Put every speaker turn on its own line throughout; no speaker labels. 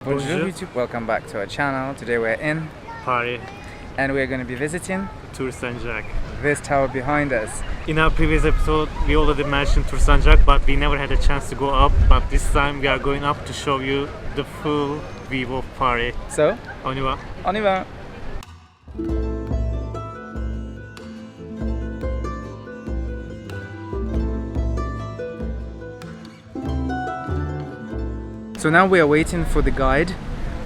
Bonjour YouTube, welcome back to our channel. Today we're in
Paris
and we're going to be visiting
Tour Saint-Jacques.
this tower behind us.
In our previous episode we already mentioned Tour Saint-Jacques, but we never had a chance to go up, but this time we are going up to show you the full view of Paris.
So,
On y va.
on y va! So now we are waiting for the guide.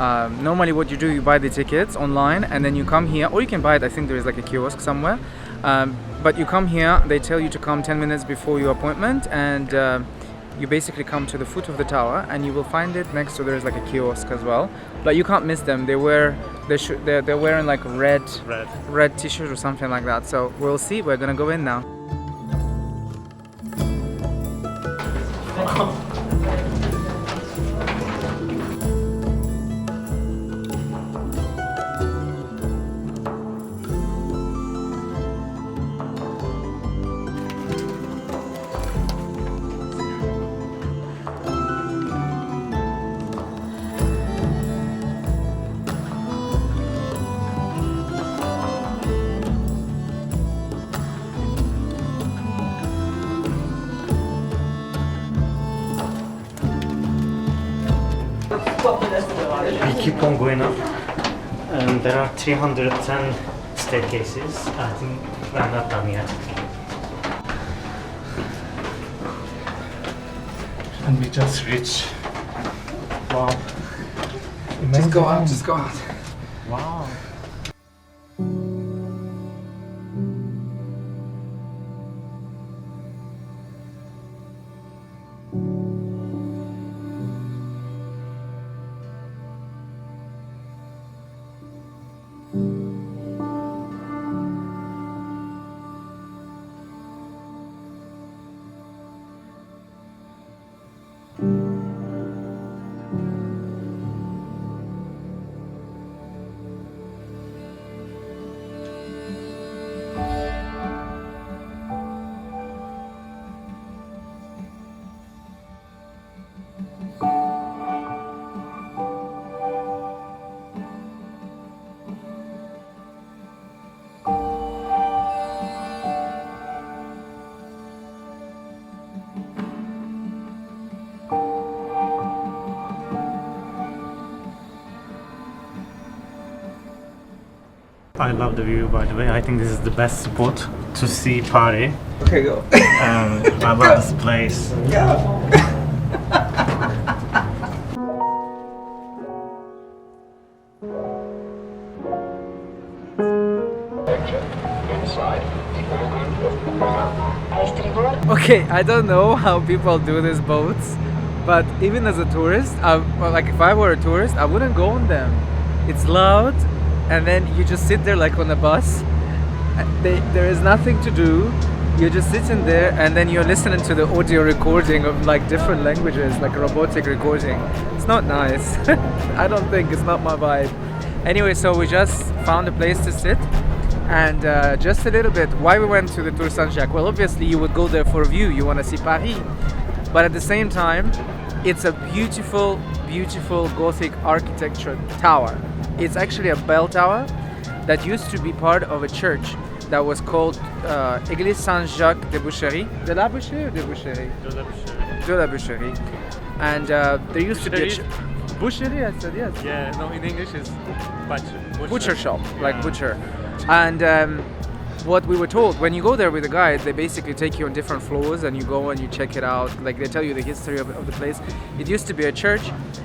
Normally what you do, you buy the tickets online and then you come here, or you can buy it, I think there is like a kiosk somewhere. But you come here, they tell you to come 10 minutes before your appointment, and you basically come to the foot of the tower and you will find it next to, there is like a kiosk as well. But you can't miss them, they're wearing like red t-shirt or something like that. So we'll see, we're gonna go in now.
We keep on going up and there are 310 staircases. I think we're not done yet. And we just reached. Wow.
Just go out, just go out.
Wow. I love the view, by the way. I think this is the best spot to see Paris.
Okay, go.
I love this place.
Okay, I don't know how people do these boats, but even as a tourist, like if I were a tourist, I wouldn't go on them. It's loud, and then you just sit there like on a bus. There is nothing to do. You're just sitting there, and then you're listening to the audio recording of like different languages, like a robotic recording. It's not nice. I don't think, it's not my vibe. Anyway, so we just found a place to sit. And just a little bit, why we went to the Tour Saint-Jacques? Well, obviously you would go there for a view, you want to see Paris. But at the same time, it's a beautiful, beautiful Gothic architecture tower. It's actually a bell tower that used to be part of a church that was called Église Saint-Jacques-de-la-Boucherie. De-la-Boucherie or de-Boucherie? De-la-Boucherie. And there used to be a Boucherie, I said yes.
Yeah, no, in English is
butcher shop, like butcher. And what we were told, when you go there with a guide, they basically take you on different floors and you go and you check it out. Like they tell you the history of the place. It used to be a church,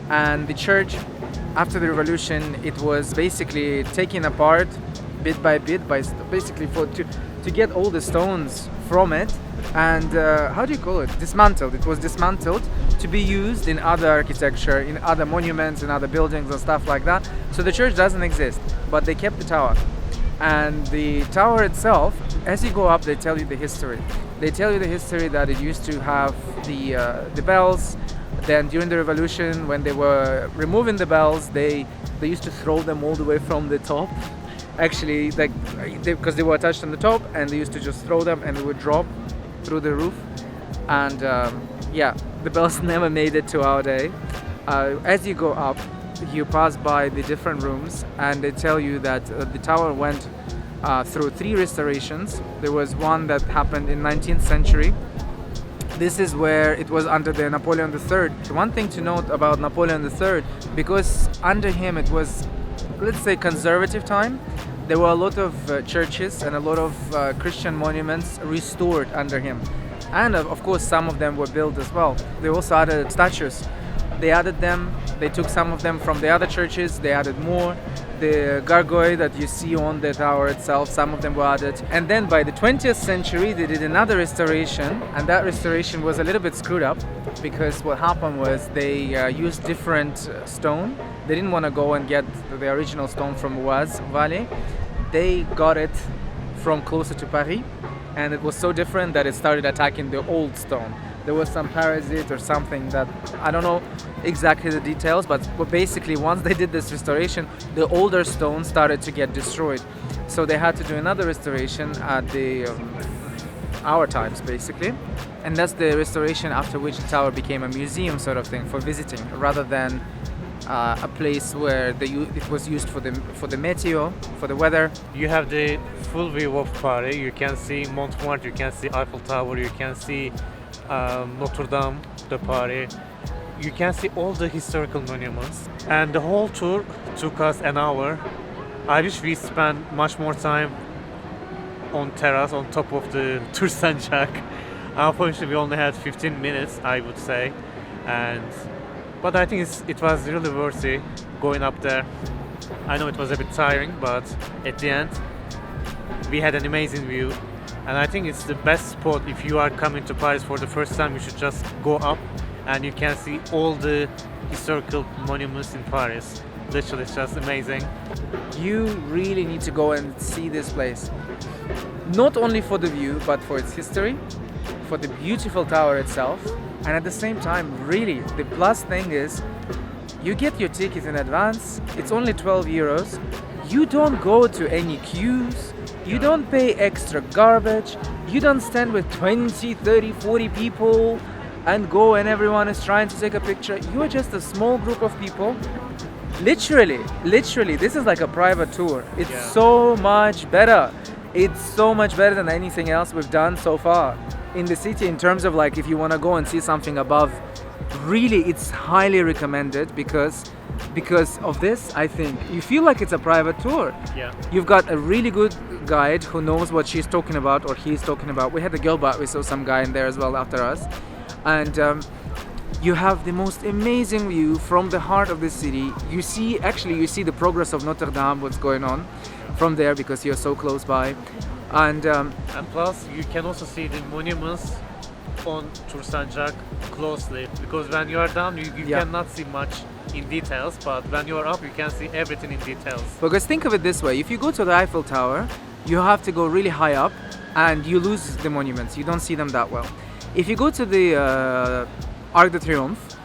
and the church, after the revolution, it was basically taken apart bit by bit, basically to get all the stones from it. And how do you call it? Dismantled. It was dismantled to be used in other architecture, in other monuments, in other buildings and stuff like that. So the church doesn't exist, but they kept the tower. And the tower itself, as you go up, they tell you the history. They tell you the history that it used to have the bells. Then during the revolution, when they were removing the bells, they used to throw them all the way from the top. Actually, like because they were attached on the top, and they used to just throw them and they would drop through the roof. And yeah, the bells never made it to our day. As you go up, you pass by the different rooms, and they tell you that the tower went through 3 restorations. There was one that happened in 19th century. This is where it was under the Napoleon III. One thing to note about Napoleon III, because under him it was, let's say, conservative time, there were a lot of churches and a lot of Christian monuments restored under him. And of course some of them were built as well. They also added statues. They added them, they took some of them from the other churches, they added more. The gargoyle that you see on the tower itself, some of them were added. And then by the 20th century they did another restoration, and that restoration was a little bit screwed up, because what happened was they used different stone. They didn't want to go and get the original stone from Oise Valley. They got it from closer to Paris, and it was so different that it started attacking the old stone. There was some parasite or something that, I don't know exactly the details, but basically once they did this restoration, the older stone started to get destroyed. So they had to do another restoration at our times basically. And that's the restoration after which the tower became a museum sort of thing for visiting, rather than a place where it was used for the meteo, for the weather.
You have the full view of Paris. You can see Montmartre, you can see Eiffel Tower, you can see Notre-Dame de Paris. You can see all the historical monuments. And the whole tour took us an hour. I wish we spent much more time on terrace on top of the Tour Saint-Jacques. Unfortunately, we only had 15 minutes, I would say. But I think it was really worth it going up there. I know it was a bit tiring, but at the end, we had an amazing view. And I think it's the best spot if you are coming to Paris for the first time. You should just go up and you can see all the historical monuments in Paris. Literally, it's just amazing.
You really need to go and see this place. Not only for the view, but for its history, for the beautiful tower itself. And at the same time, really, the plus thing is you get your ticket in advance. It's only 12 euros. You don't go to any queues. You don't pay extra garbage. You don't stand with 20, 30, 40 people and go and everyone is trying to take a picture. You are just a small group of people. Literally, this is like a private tour. It's so much better. It's so much better than anything else we've done so far in the city, in terms of like if you want to go and see something above. Really, it's highly recommended because of this. I think you feel like it's a private tour.
Yeah.
You've got a really good guide who knows what she's talking about or he's talking about. We had a girl, but we saw some guy in there as well after us. And you have the most amazing view from the heart of the city. You see the progress of Notre-Dame, what's going on from there, because you're so close by. And
plus, you can also see the monuments on Tour Saint-Jacques closely, because when you are down, you cannot see much in details, but when you are up, you can see everything in details.
Because think of it this way: if you go to the Eiffel Tower, you have to go really high up, and you lose the monuments. You don't see them that well. If you go to the Arc de Triomphe,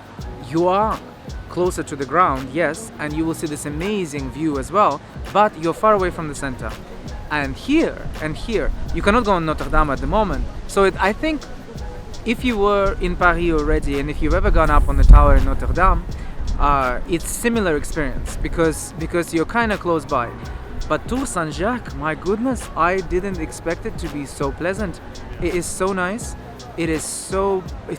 you are closer to the ground, yes, and you will see this amazing view as well, but you're far away from the center. And here, you cannot go on Notre-Dame at the moment. So I think if you were in Paris already, and if you've ever gone up on the tower in Notre-Dame, it's similar experience because you're kind of close by. But Tour Saint-Jacques, my goodness, I didn't expect it to be so pleasant. It is so nice. It's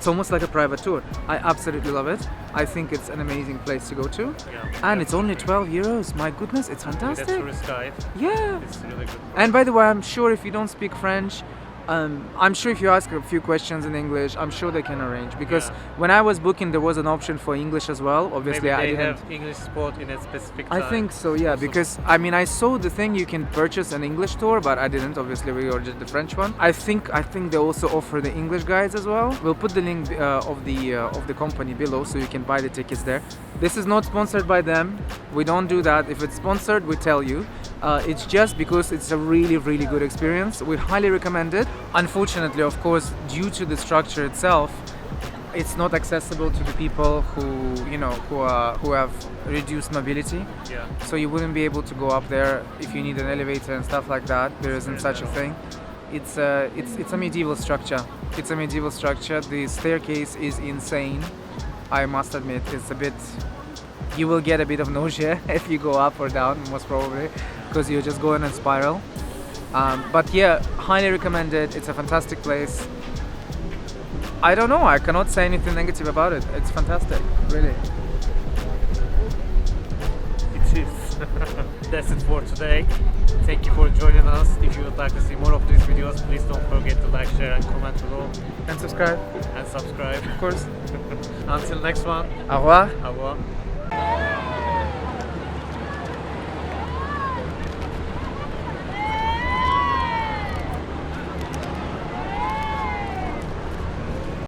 almost like a private tour. I absolutely love it. I think it's an amazing place to go to.
Yeah,
and it's only 12 euros. My goodness, it's fantastic.
With a tourist guide.
Yeah.
It's really good.
And by the way, I'm sure if you don't speak French, I'm sure if you ask a few questions in English, I'm sure they can arrange. Because when I was booking, there was an option for English as well. Obviously,
Maybe
I
they
didn't.
have English spot in a specific time.
I think so, yeah. Because I mean, I saw the thing you can purchase an English tour, but I didn't. Obviously, we ordered the French one. I think they also offer the English guides as well. We'll put the link of the company below, so you can buy the tickets there. This is not sponsored by them. We don't do that. If it's sponsored, we tell you. It's just because it's a really, really good experience. We highly recommend it. Unfortunately, of course, due to the structure itself, it's not accessible to the people who have reduced mobility.
Yeah.
So you wouldn't be able to go up there if you need an elevator and stuff like that. There isn't such a thing. It's a medieval structure. It's a medieval structure. The staircase is insane. I must admit, it's a bit You will get a bit of nausea if you go up or down, most probably, because you just go in a spiral. But yeah, highly recommended. It's a fantastic place. I don't know, I cannot say anything negative about it. It's fantastic, really.
It is. That's it for today. Thank you for joining us. If you would like to see more of these videos, please don't forget to like, share and comment below.
And subscribe,
And subscribe.
of course.
Until next one.
Au revoir.
Au revoir.